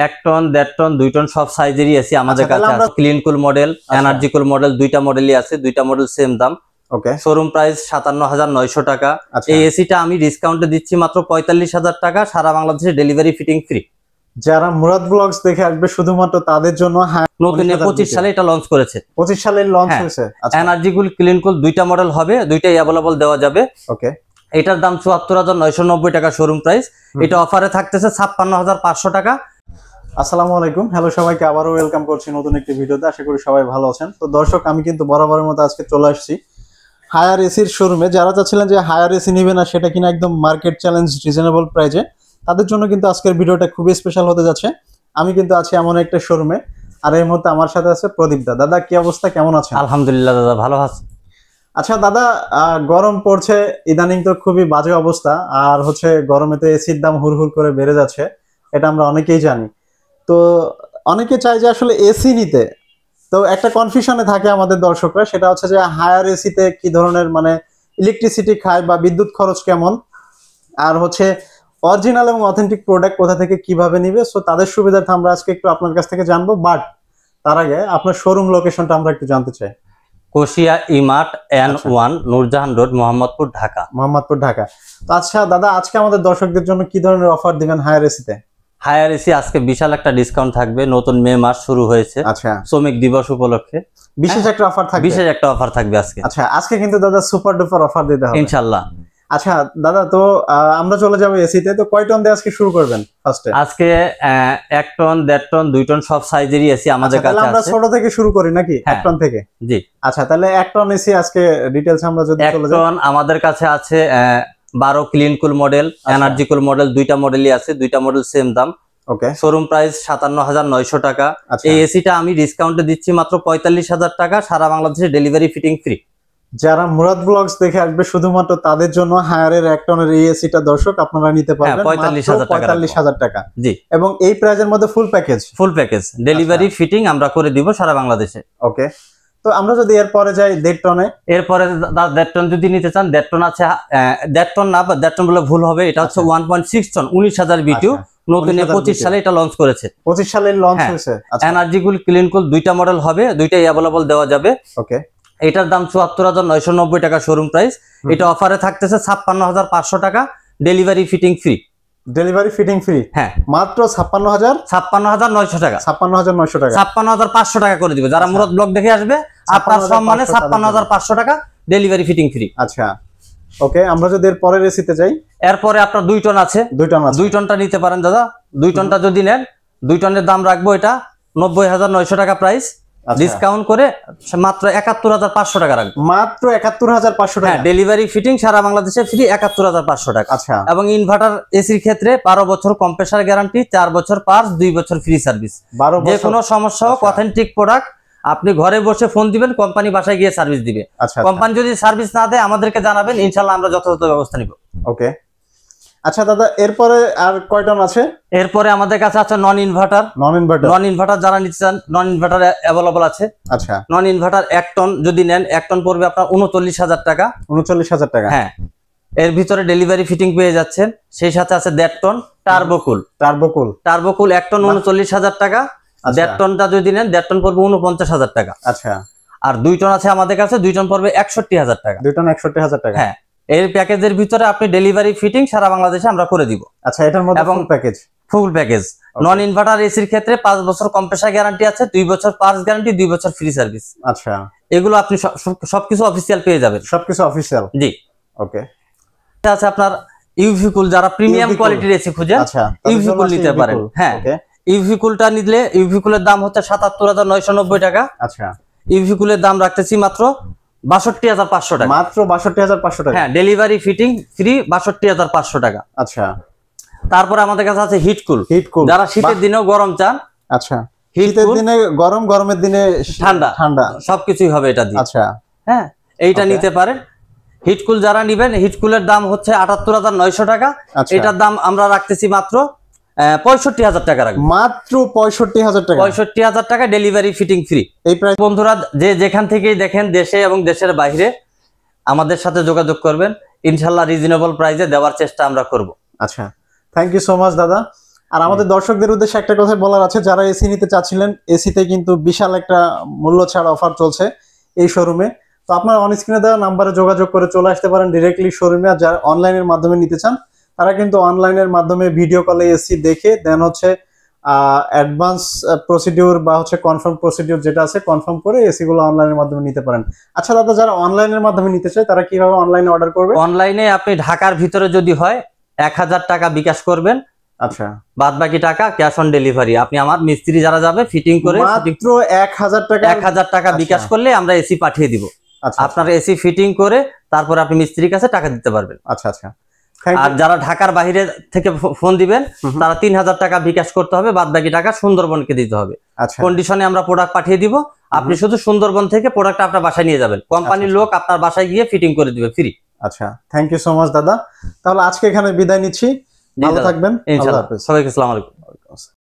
1 ton 1.5 ton 2 ton সব সাইজেরই AC আমাদের কাছে আছে। ক্লিন কুল মডেল, এনার্জি কুল মডেল, দুইটা মডেলই আছে, দুইটা মডেল সেম দাম। ওকে, শোরুম প্রাইস 57,900 টাকা। এই এসিটা আমি ডিসকাউন্টে দিচ্ছি মাত্র 45,000 টাকা, সারা বাংলাদেশে ডেলিভারি ফিটিং ফ্রি। যারা মুরাদ ব্লগস দেখে আসবে শুধুমাত্র তাদের জন্য নতুন 25 সালে এটা লঞ্চ করেছে। 25 সালে লঞ্চ হয়েছে। এনার্জি কুল, ক্লিন কুল দুইটা মডেল হবে, দুইটাই अवेलेबल দেওয়া যাবে। ওকে, এটার দাম 74,990 টাকা শোরুম প্রাইস। এটা অফারে থাকতেছে 56,500 টাকা। আসসালামু আলাইকুম, হ্যালো সবাইকে, আবারও ওয়েলকাম করছি নতুন একটি ভিডিওতে। আশা করি সবাই ভালো আছেন। তো দর্শক, আমি কিন্তু বরাবরের মতো আজকে চলে আসছি হায়ার এসির শোরুমে। যারা চাচ্ছিলেন যে হায়ার এসি নিবে না, সেটা কিনা একদম মার্কেট চ্যালেঞ্জ রিজনেবল প্রাইজে, তাদের জন্য কিন্তু আজকের ভিডিওটা খুবই স্পেশাল হতে যাচ্ছে। আমি কিন্তু আছি এমন একটা শোরুমে, আর এই মুহূর্তে আমার সাথে আছে প্রদীপ দা। দাদা, কি অবস্থা, কেমন আছেন? আলহামদুলিল্লাহ দাদা, ভালো আছি। আচ্ছা দাদা, গরম পড়ছে ইদানিং, তো খুবই বাজে অবস্থা। আর গরমেতে এসির দাম হুড়হুড় করে বেড়ে যাচ্ছে, এটা আমরা অনেকেই জানি। তো অনেকে চায় যে আসলে এসি নিতে, তো একটা কনফিউশনে থাকে আমাদের দর্শকরা, সেটা হচ্ছে যে হায়ার এসিতে কি ধরনের মানে ইলেকট্রিসিটি খায় বা বিদ্যুৎ খরচ কেমন, আর অরিজিনাল এবং অথেন্টিক প্রোডাক্ট কোথা থেকে কিভাবে নিবে। সো তাদের সুবিধার্থে আমরা আজকে একটু আপনার কাছ থেকে জানবো, বাট তার আগে আপনার শোরুম লোকেশনটা আমরা একটু জানতে চাই। Koshia Emart N1, Nurjahan road, Mohammadpur, Dhaka. মোহাম্মদপুর, ঢাকা। তো আচ্ছা দাদা, আজকে আমাদের দর্শকদের জন্য কি ধরনের অফার দিবেন হায়ার এসিতে? হায়ার এসি আজকে বিশাল একটা ডিসকাউন্ট থাকবে, নতুন মে মাস শুরু হয়েছে। আচ্ছা, শ্রমিক দিবস উপলক্ষে বিশেষ একটা অফার থাকবে। বিশেষ একটা অফার থাকবে আজকে। আচ্ছা, আজকে কিন্তু দাদা সুপার ডুপার অফার দিতে হবে ইনশাআল্লাহ। আচ্ছা দাদা, তো আমরা চলে যাবো এসিতে। তো কয় টন দিয়ে আজকে শুরু করবেন ফার্স্টে? আজকে 1 টন 1.5 টন 2 টন সব সাইজেরই এসি আমাদের কাছে আছে। আমরা ছোট থেকে শুরু করি নাকি? 1 টন থেকে? জি। আচ্ছা, তাহলে 1 টন এসি আজকে ডিটেইলস আমরা যদি চলে যাই। 1 টন আমাদের কাছে আছে 12 ক্লিন কুল মডেল, এনার্জি কুল মডেল, দুইটা মডেলই আছে, দুইটা মডেল সেম দাম। ওকে, শোরুম প্রাইস 57,900 টাকা। এই এসিটা আমি ডিসকাউন্টে দিচ্ছি মাত্র 45,000 টাকা, সারা বাংলাদেশে ডেলিভারি ফিটিং ফ্রি। যারা মুরাদ ব্লগস দেখে আসবে শুধুমাত্র তাদের জন্য হায়ারের 1 টনের এই এসিটা দর্শক আপনারা নিতে পারবেন 45,000 টাকা। জি, এবং এই প্রাইজের মধ্যে ফুল প্যাকেজ ডেলিভারি ফিটিং আমরা করে দিব সারা বাংলাদেশে। ওকে, তো আমরা যদি এরপরে যাই 1.5 টনে। এরপরে 1.5 টন যদি নিতে চান, 1.5 টন আছে। 1.5 টন না, 1.5 টন বলে ভুল হবে, এটা হচ্ছে 1.6 টন, 19,000 বিটিউ। নতুন 25 সালে এটা লঞ্চ করেছে। 25 সালে লঞ্চ হয়েছে। এনার্জি কুল, ক্লিন কুল দুইটা মডেল হবে, দুইটাই अवेलेबल দেওয়া যাবে। ওকে, এটার দাম 74,990 টাকা শোরুম প্রাইস। এটা অফারে থাকতেছে 56,500 টাকা, delivery fitting free. Delivery fitting free? হ্যাঁ, মাত্র 56,900 টাকা। 56,900 টাকা, 56,500 টাকা করে দিবে। যারা মুরাদ ব্লগ দেখে আসবে, আপনার সম্মানে 56,500 টাকা ডেলিভারি ফিটিং ফ্রি। আচ্ছা, ওকে, আমরা যদি এর পরের এসিতে যাই। এরপরে আপনার 2 টন আছে। 2 টনটা নিতে পারেন দাদা। 2 টনটা যদি নেন, 2 টনের দাম রাখবো এটা 90,900 টাকা প্রাইস। ডিসকাউন্ট করে মাত্র 71,500 টাকা রাখবো। মাত্র 71,500 টাকা। হ্যাঁ, ডেলিভারি ফিটিং সারা বাংলাদেশে ফ্রি, 71,500 টাকা। আচ্ছা, এবং ইনভার্টার এসির ক্ষেত্রে 12 বছর কম্প্রেসার গ্যারান্টি, 4 বছর পার্টস, 2 বছর ফ্রি সার্ভিস। যে কোনো সমস্যা হোক, অথেন্টিক প্রোডাক্ট, আপনি ঘরে বসে ফোন দিবেন, কোম্পানি বাসায় গিয়ে সার্ভিস দিবে। কোম্পানি যদি সার্ভিস না দেয় আমাদেরকে জানাবেন, ইনশাআল্লাহ আমরা যথাযথ ব্যবস্থা নিব। ওকে, আচ্ছা দাদা, এরপরে আর কয় টন আছে? এরপরে আমাদের কাছে আছে নন ইনভার্টার। যারা নিতে চান, নন ইনভার্টার अवेलेबल আছে। আচ্ছা, নন ইনভার্টার 1 টন যদি নেন, 1 টন পড়বে আপনার 39,000 টাকা। 39,000 টাকা? হ্যাঁ, এর ভিতরে ডেলিভারি ফিটিং পেয়ে যাচ্ছেন। সেই সাথে আছে 1.5 টন টার্বোকুল 1 টন 39,000 টাকা। 1.5 টনটা যদি নেন, 1.5 টন পড়বে 49,000 টাকা। আচ্ছা, আর 2 টন আছে আমাদের কাছে, 2 টন পড়বে 61,000 টাকা। 2 টন 61,000 টাকা? হ্যাঁ, এই প্যাকেজের ভিতরে আপনি ডেলিভারি ফিটিং সারা বাংলাদেশে আমরা করে দিব। আচ্ছা, এটার মধ্যে ফুল প্যাকেজ। নন ইনভার্টার এসির ক্ষেত্রে 5 বছর কম্প্রেসার গ্যারান্টি আছে, 2 বছর পার্টস গ্যারান্টি, 2 বছর ফ্রি সার্ভিস। আচ্ছা, এগুলো আপনি সবকিছু অফিসিয়াল পেয়ে যাবেন। সবকিছু অফিসিয়াল? জি। ওকে, এটা আছে আপনার ইউভি কুল। যারা প্রিমিয়াম কোয়ালিটির এসি খুঁজেন, ইউভি কুল নিতে পারেন। হ্যাঁ, ইউভি কুলটা নিলে, ইউভি কুলের দাম হচ্ছে 77,990 টাকা। আচ্ছা, ইউভি কুলের দাম রাখতেছি মাত্র 62,500 টাকা। মাত্র 62,500 টাকা? হ্যাঁ, ডেলিভারি ফিটিং ফ্রি, 62,500 টাকা। আচ্ছা, তারপরে আমাদের কাছে আছে হিট কুল। যারা শীতের দিনেও গরম চান। আচ্ছা, শীতের দিনে গরম, গরমের দিনে ঠান্ডা সবকিছুই হবে এটা দিয়ে। আচ্ছা, হ্যাঁ, এইটা নিতে পারেন। হিট কুল যারা নিবেন, হিট কুলের দাম হচ্ছে 78,900 টাকা। এটার দাম আমরা রাখতেছি মাত্র 65,000 টাকা রাখবো। মাত্র 65,000 টাকা? 65,000 টাকা, ডেলিভারি ফিটিং ফ্রি। এই প্রাইস বন্ধুরা যে যেখান থেকেই দেখেন, দেশে এবং দেশের বাইরে, আমাদের সাথে যোগাযোগ করবেন। ইনশাআল্লাহ রিজনেবল প্রাইসে দেওয়ার চেষ্টা আমরা করব। আচ্ছা, থ্যাংক ইউ সো মাচ দাদা। আর আমাদের দর্শকদের উদ্দেশ্যে একটা কথা বলার আছে, যারা এসি নিতে চাচ্ছিলেন, এসিতে কিন্তু বিশাল একটা মূল্য ছাড় অফার চলছে এই শোরুমে। তো আপনারা অন স্ক্রিনে দেওয়া নাম্বারে যোগাযোগ করে চলে আসতে পারেন ডিরেক্টলি শোরুমে। আর যারা অনলাইনের মাধ্যমে নিতে চান তারা কিন্তু অনলাইনের মাধ্যমে ভিডিও কলে এসি দেখে দেন হচ্ছে অ্যাডভান্স প্রসিডিউর বা হচ্ছে কনফার্ম প্রসিডিউর যেটা আছে কনফার্ম করে এসি গুলো অনলাইনের মাধ্যমে নিতে পারেন। আচ্ছা দাদা, যারা অনলাইনের মাধ্যমে নিতে চায় তারা কিভাবে অনলাইনে অর্ডার করবে? অনলাইনে আপনি ঢাকার ভিতরে যদি হয় 1000 টাকা বিকাশ করবেন, আচ্ছা, বাদ বাকি টাকা ক্যাশ অন ডেলিভারি। আপনি আমার মিস্ত্রি যারা যাবে ফিটিং করে মাত্র 1000 টাকা 1000 টাকা বিকাশ করলে আমরা এসি পাঠিয়ে দিব। আচ্ছা, আপনার এসি ফিটিং করে তারপর আপনি মিস্ত্রির কাছে টাকা দিতে পারবেন। আচ্ছা আচ্ছা। আর যারা ঢাকার বাইরে থেকে ফোন দিবেন তারা 3000 টাকা বিকাশ করতে হবে, বাদ বাকি টাকা সুন্দরবনকে দিতে হবে। আচ্ছা, কন্ডিশনে আমরা প্রোডাক্ট পাঠিয়ে দিব, আপনি শুধু সুন্দরবন থেকে প্রোডাক্ট আপনার বাসায় নিয়ে যাবেন, কোম্পানির লোক আপনার বাসায় গিয়ে ফিটিং করে দিবে ফ্রি। আচ্ছা, থ্যাংক ইউ সো মাচ দাদা। তাহলে আজকে এখানে বিদায় নিচ্ছি, ভালো থাকবেন, আল্লাহ হাফেজ। সবাইকে আসসালামু আলাইকুম।